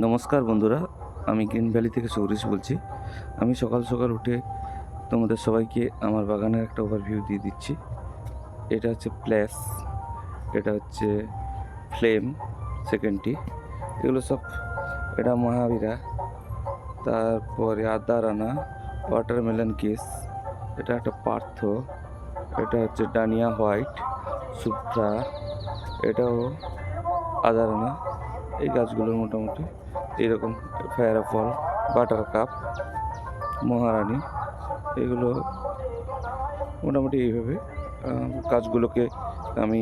নমস্কার বন্ধুরা, আমি গ্রিন ভ্যালি থেকে সৌরেশ বলছি। আমি সকাল সকাল উঠে তোমাদের সবাইকে আমার বাগানের একটা ওভারভিউ দিয়ে দিচ্ছি। এটা হচ্ছে প্লেস, এটা হচ্ছে ফ্লেম সেকেন্ডটি, এগুলো সব, এটা মহাবীরা, তারপরে আদারানা, ওয়াটারমেলন কেস, এটা একটা পার্থ, এটা হচ্ছে ডানিয়া হোয়াইট, সুপ্রা, এটাও আদারানা। এই গাছগুলোর মোটামুটি এরকম ফল, বাটার কাপ, মহারানী, এগুলো মোটামুটি এইভাবে গাছগুলোকে আমি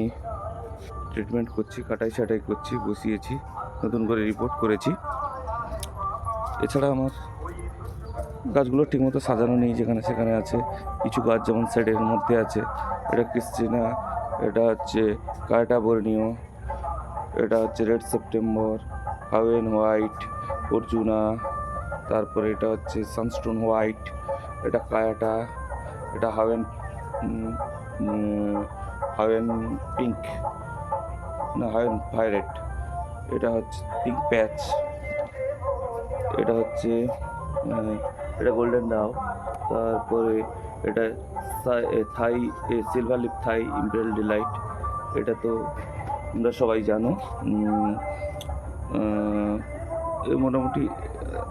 ট্রিটমেন্ট করছি, ছাঁটাই করছি, বসিয়েছি, নতুন করে রিপোর্ট করেছি। এছাড়া আমার গাছগুলো ঠিকমতো সাজানো নেই, যেখানে সেখানে আছে। কিছু গাছ যেমন সেডের মধ্যে আছে, এটা ক্রিস্টিনা, এটা হচ্ছে কায়টা বর্নিও, এটা হচ্ছে রেড সেপ্টেম্বর, হাওয়েন হোয়াইট, অর্জুনা, তারপরে এটা হচ্ছে সানস্টোন হোয়াইট, এটা কায়াটা, এটা হাওয়েন হাওয়েন পিঙ্ক, না হাওয়েন ভায়োলেট, এটা হচ্ছে পিঙ্ক প্যাচ, এটা হচ্ছে এটা গোল্ডেন ডাও, তারপরে এটা থাই সিলভার লিপ থাই ইম্পেরিয়াল ডিলাইট, এটা তো তোমরা সবাই জানো। মোটামুটি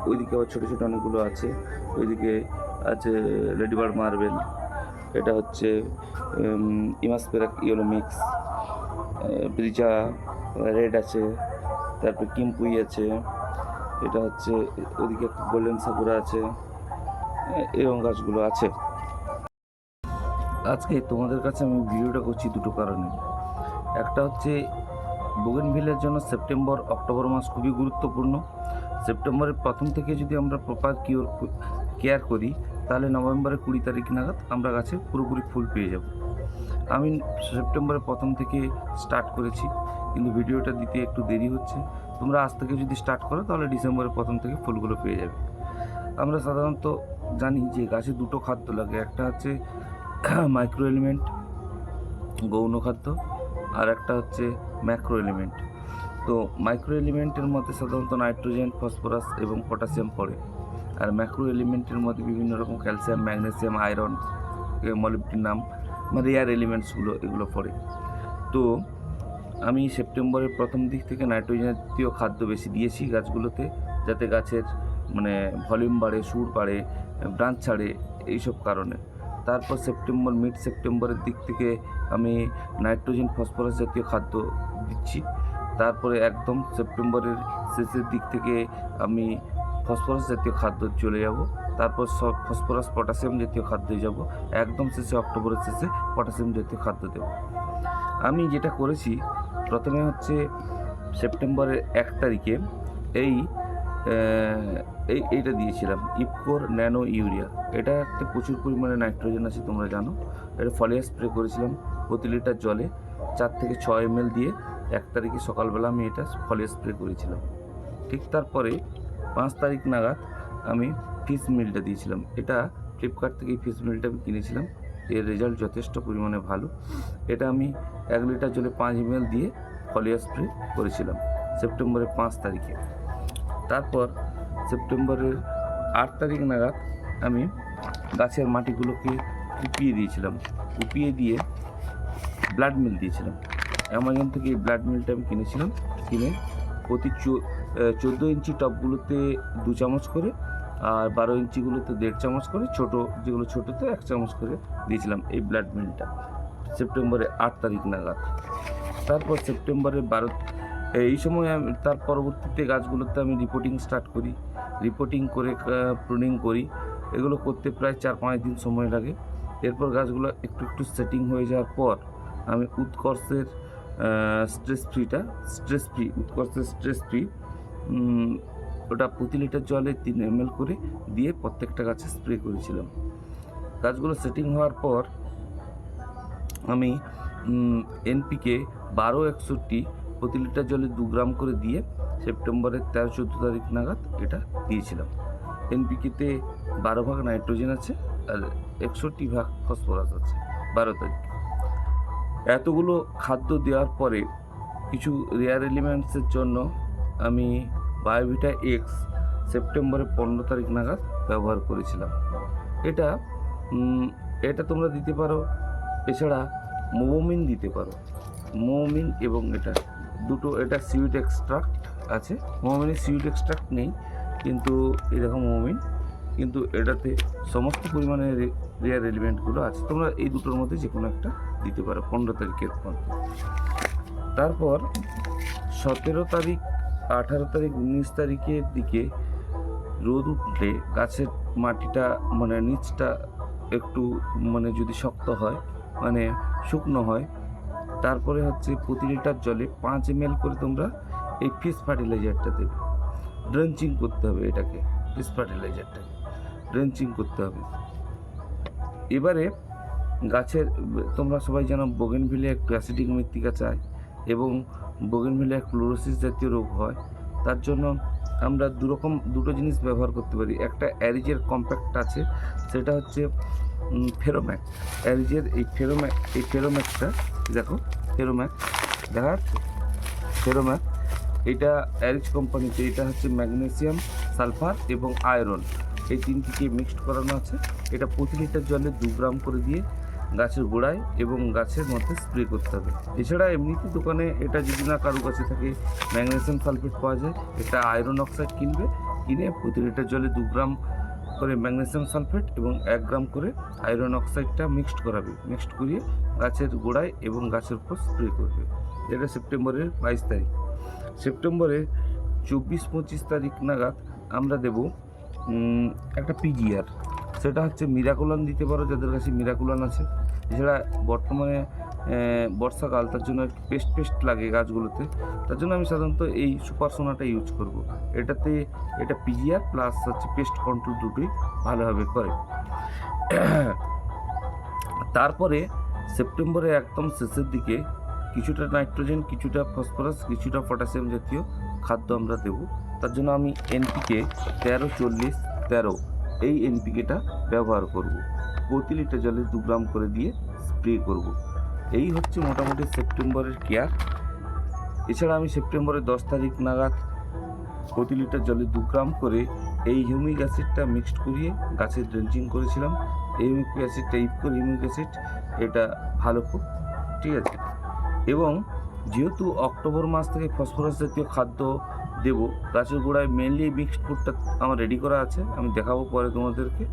ওইদিকে আবার ছোটো ছোটো অনেকগুলো আছে। ওইদিকে আছে লেডিবার্ড মার্বেল, এটা হচ্ছে ইমাসপেরা ইয়েলো মিক্স, ব্রিজা রেড আছে, তারপরে কিমপুই আছে, এটা হচ্ছে ওদিকে গোল্ডেন সাকুরা আছে, এরকম গাছগুলো আছে। আজকে তোমাদের কাছে আমি ভিডিওটা করছি দুটো কারণে। একটা হচ্ছে বোগেনভিলের জন্য সেপ্টেম্বর অক্টোবর মাস খুবই গুরুত্বপূর্ণ। সেপ্টেম্বরের প্রথম থেকে যদি আমরা প্রপার কেয়ার করি, তাহলে নভেম্বরের 20 তারিখ নাগাদ আমরা গাছে পুরোপুরি ফুল পেয়ে যাব। আমি সেপ্টেম্বরের প্রথম থেকে স্টার্ট করেছি, কিন্তু ভিডিওটা দিতে একটু দেরি হচ্ছে। তোমরা আজ থেকে যদি স্টার্ট করো, তাহলে ডিসেম্বরের প্রথম থেকে ফুলগুলো পেয়ে যাবে। আমরা সাধারণত জানি যে গাছে দুটো খাদ্য লাগে, একটা হচ্ছে মাইক্রো এলিমেন্ট, গৌণ খাদ্য, আর একটা হচ্ছে ম্যাক্রো এলিমেন্ট। তো মাইক্রো এলিমেন্টের মধ্যে সাধারণত নাইট্রোজেন, ফসফরাস এবং পটাশিয়াম পড়ে, আর ম্যাক্রো এলিমেন্টের মধ্যে বিভিন্ন রকম ক্যালসিয়াম, ম্যাগনেসিয়াম, আয়রন, মলিবডিনাম, মানে রেয়ার এলিমেন্টসগুলো এগুলো পড়ে। তো আমি সেপ্টেম্বরের প্রথম দিক থেকে নাইট্রোজেন জাতীয় খাদ্য বেশি দিয়েছি গাছগুলোতে, যাতে গাছের মানে ভলিউম বাড়ে, সুর বাড়ে, ব্রাঞ্চ ছাড়ে, এইসব কারণে। তারপর মিড সেপ্টেম্বরের দিক থেকে আমি নাইট্রোজেন, ফসফরাস জাতীয় খাদ্য দিচ্ছি। তারপরে একদম সেপ্টেম্বরের শেষের দিক থেকে আমি ফসফরাস জাতীয় খাদ্য চলে যাব। তারপর ফসফরাস, পটাশিয়াম জাতীয় খাদ্যে যাব। একদম শেষে অক্টোবরের শেষে পটাশিয়াম জাতীয় খাদ্য দেব। আমি যেটা করেছি, প্রথমে হচ্ছে সেপ্টেম্বরের 1 তারিখে এইটা দিয়েছিলাম, ইফকোর ন্যানো ইউরিয়া। এটাতে প্রচুর পরিমাণে নাইট্রোজেন আছে, তোমরা জানো। এটা ফলিয়ার স্প্রে করেছিলাম প্রতি লিটার জলে 4 থেকে 6 ml দিয়ে। 1 তারিখে সকালবেলা আমি এটা ফলিয়ার স্প্রে করেছিলাম। ঠিক তারপরে 5 তারিখ নাগাদ আমি ফিশ মিলটা দিয়েছিলাম। এটা ফ্লিপকার্ট থেকে ফিশ মিলটা আমি কিনেছিলাম, এর রেজাল্ট যথেষ্ট পরিমাণে ভালো। এটা আমি 1 লিটার জলে 5 ml দিয়ে ফলিয়ার স্প্রে করেছিলাম সেপ্টেম্বরের 5 তারিখে। তারপর সেপ্টেম্বরের 8 তারিখ নাগাদ আমি গাছের মাটিগুলোকে কুপিয়ে দিয়েছিলাম। কুপিয়ে দিয়ে ব্লাড মিল দিয়েছিলাম। অ্যামাজন থেকে এই ব্লাড মিলটা আমি কিনেছিলাম। কিনে প্রতি 14 ইঞ্চি টবগুলোতে 2 চামচ করে, আর 12 ইঞ্চিগুলোতে 1.5 চামচ করে, যেগুলো ছোটোতে 1 চামচ করে দিয়েছিলাম এই ব্লাড মিলটা সেপ্টেম্বরের 8 তারিখ নাগাদ। তারপর সেপ্টেম্বরের 12 এই সময় তার পরবর্তীতে গাছগুলোতে আমি রিপোর্টিং স্টার্ট করি। রিপোর্টিং করে প্রুনিং করি। এগুলো করতে প্রায় 4-5 দিন সময় লাগে। এরপর গাছগুলো একটু সেটিং হয়ে যাওয়ার পর আমি উৎকর্ষের উৎকর্ষের স্ট্রেস ফ্রি, ওটা প্রতি লিটার জলে 3 ml করে দিয়ে প্রত্যেকটা গাছে স্প্রে করেছিলাম। গাছগুলো সেটিং হওয়ার পর আমি এনপিকে 12-61 প্রতি লিটার জলে 2 গ্রাম করে দিয়ে সেপ্টেম্বরের 13-14 তারিখ নাগাদ এটা দিয়েছিলাম। এনপিকেতে 12 ভাগ নাইট্রোজেন আছে আর 61 ভাগ ফসফরাস আছে 12 তারিখ। এতগুলো খাদ্য দেওয়ার পরে কিছু রেয়ার এলিমেন্টসের জন্য আমি বায়োভিটা এক্স সেপ্টেম্বরের 15 তারিখ নাগাদ ব্যবহার করেছিলাম। এটা এটা তোমরা দিতে পারো। এছাড়া মোমিন দিতে পারো, মোমিন এবং এটা দুটো, এটা সুইট এক্সট্রাক্ট আছে, মোমিনের সুইট এক্সট্রাক্ট নেই, কিন্তু এরকম মোমিন, কিন্তু এটাতে সমস্ত পরিমাণে রেয়ার এলিমেন্টগুলো আছে। তোমরা এই দুটোর মধ্যে যে কোনো একটা দিতে পারো 15 তারিখের মধ্যে। তারপর 17 তারিখ, 18 তারিখ, 19 তারিখের দিকে রোদ উঠলে গাছের মাটিটা মানে নিচটা একটু মানে যদি শক্ত হয়, মানে শুকনো হয়, তারপরে হচ্ছে প্রতি লিটার জলে 5 ml করে তোমরা এই ফিশ ফার্টিলাইজারটা দেবে। ড্রেঞ্চিং করতে হবে, এটাকে ফিশ ফার্টিলাইজারটাকে ড্রেঞ্চিং করতে হবে। এবারে গাছের, তোমরা সবাই জানো বোগেনভিলিয়া একটু অ্যাসিডিক মৃত্তিকা চায় এবং বোগেনভিলিয়া ক্লোরোসিস জাতীয় রোগ হয়। তার জন্য আমরা দুটো জিনিস ব্যবহার করতে পারি। একটা অ্যারিজের কম্প্যাক্ট আছে, সেটা হচ্ছে ফেরোম্যাক। অ্যারিজের এই ফেরোম্যাকটা দেখো, ফেরোম্যাক দেখা যাচ্ছে, ফেরোম্যাক এটা অ্যারিজ কোম্পানিতে, এটা হচ্ছে ম্যাগনেসিয়াম, সালফার এবং আয়রন, এই তিনটিকে মিক্সড করানো আছে। এটা প্রতি লিটার জলে 2 গ্রাম করে দিয়ে গাছের গোড়ায় এবং গাছের মধ্যে স্প্রে করতে হবে। এছাড়া এমনিতে দোকানে এটা যদি না কারো কাছে থাকে ম্যাগনেসিয়াম সালফেট পাওয়া যায়, এটা আয়রন অক্সাইড কিনে প্রতি লিটার জলে 2 গ্রাম করে ম্যাগনেসিয়াম সালফেট এবং 1 গ্রাম করে আয়রন অক্সাইডটা মিক্সড করিয়ে গাছের গোড়ায় এবং গাছের উপর স্প্রে করবে। এটা সেপ্টেম্বরের 22 তারিখ। সেপ্টেম্বরের 24-25 তারিখ নাগাদ আমরা দেব একটা পিজিআর, সেটা হচ্ছে মিরাকুলান দিতে পারো যাদের কাছে মিরাকুলান আছে। এছাড়া বর্তমানে বর্ষাকাল, তার জন্য একটু পেস্ট লাগে গাছগুলোতে, তার জন্য আমি সাধারণত এই সুপার সোনাটা ইউজ করব। এটা পিজিআর প্লাস হচ্ছে পেস্ট কন্ট্রোল দুটোই ভালোভাবে করে। তারপরে সেপ্টেম্বরে একদম শেষের দিকে কিছুটা নাইট্রোজেন, কিছুটা ফসফরাস, কিছুটা পটাশিয়াম জাতীয় খাদ্য আমরা দেব। তার জন্য আমি এনপিকে 13-40-13 এই এনপিকেটা ব্যবহার করব। প্রতি লিটার জলে 2 গ্রাম করে দিয়ে স্প্রে করব। এই হচ্ছে মোটামুটি সেপ্টেম্বরের কেয়ার। এছাড়া আমি সেপ্টেম্বরের 10 তারিখ নাগাদ প্রতি লিটার জলে 2 গ্রাম করে এই হিউমিক অ্যাসিডটা মিক্সড করিয়ে গাছে ড্রেঞ্চিং করেছিলাম। এই হিউমিক অ্যাসিডটা হিউমিক অ্যাসিড, এটা ভালো খুব, ঠিক আছে। এবং যেহেতু অক্টোবর মাস থেকে ফসফরাস জাতীয় খাদ্য দেব গাছের গোড়ায়, মেনলি মিক্সড ফুডটা আমার রেডি করা আছে, আমি দেখাবো পরে তোমাদেরকে।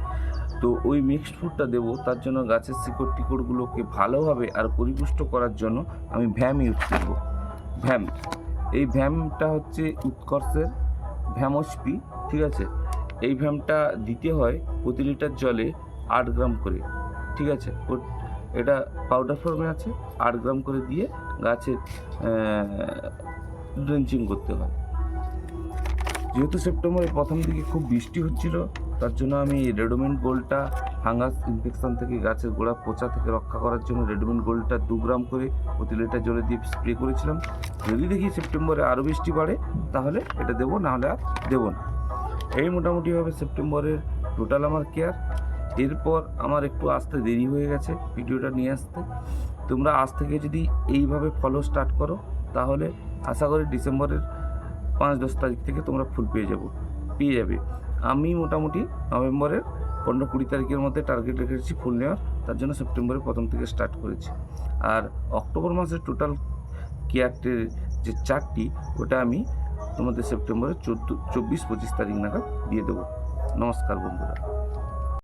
তো ওই মিক্সড ফুডটা দেবো, তার জন্য গাছের শিকড়গুলোকে ভালোভাবে আর পরিপুষ্ট করার জন্য আমি ভ্যাম ইউজ করব। এই ভ্যামটা হচ্ছে উৎকর্ষের ভ্যামোস্পি, ঠিক আছে। এই ভ্যামটা দিতে হয় প্রতি লিটার জলে 8 গ্রাম করে, ঠিক আছে। এটা পাউডার ফর্মে আছে, 8 গ্রাম করে দিয়ে গাছের ড্রেঞ্চিং করতে হয়। যেহেতু সেপ্টেম্বরের প্রথম দিকে খুব বৃষ্টি হচ্ছিল, তার জন্য আমি রেডোমিন গোল্ডটা ফাঙ্গাস ইনফেকশন থেকে, গাছের গোড়া পচা থেকে রক্ষা করার জন্য রেডোমিন গোল্ডটা 2 গ্রাম করে প্রতি লিটার জলে দিয়ে স্প্রে করেছিলাম। যদি দেখি সেপ্টেম্বরে আরও বৃষ্টি বাড়ে তাহলে এটা দেবো, নাহলে আর দেবো না। এই মোটামুটিভাবে সেপ্টেম্বরের টোটাল আমার কেয়ার। এরপর আমার একটু আসতে দেরি হয়ে গেছে ভিডিওটা নিয়ে আসতে। তোমরা আজ থেকে যদি এইভাবে ফলো স্টার্ট করো তাহলে আশা করি ডিসেম্বরের 5-10 তারিখ থেকে তোমরা ফুল পেয়ে যাবে। আমি মোটামুটি নভেম্বরের 15-20 তারিখের মধ্যে টার্গেট রেখেছি ফুল নেওয়ার, তার জন্য সেপ্টেম্বরের প্রথম থেকে স্টার্ট করেছি। আর অক্টোবর মাসের টোটাল কেয়ারটের যে চার্টটি, ওটা আমি তোমাদের সেপ্টেম্বরের 24-25 তারিখ নাগাদ দিয়ে দেবো। নমস্কার বন্ধুরা।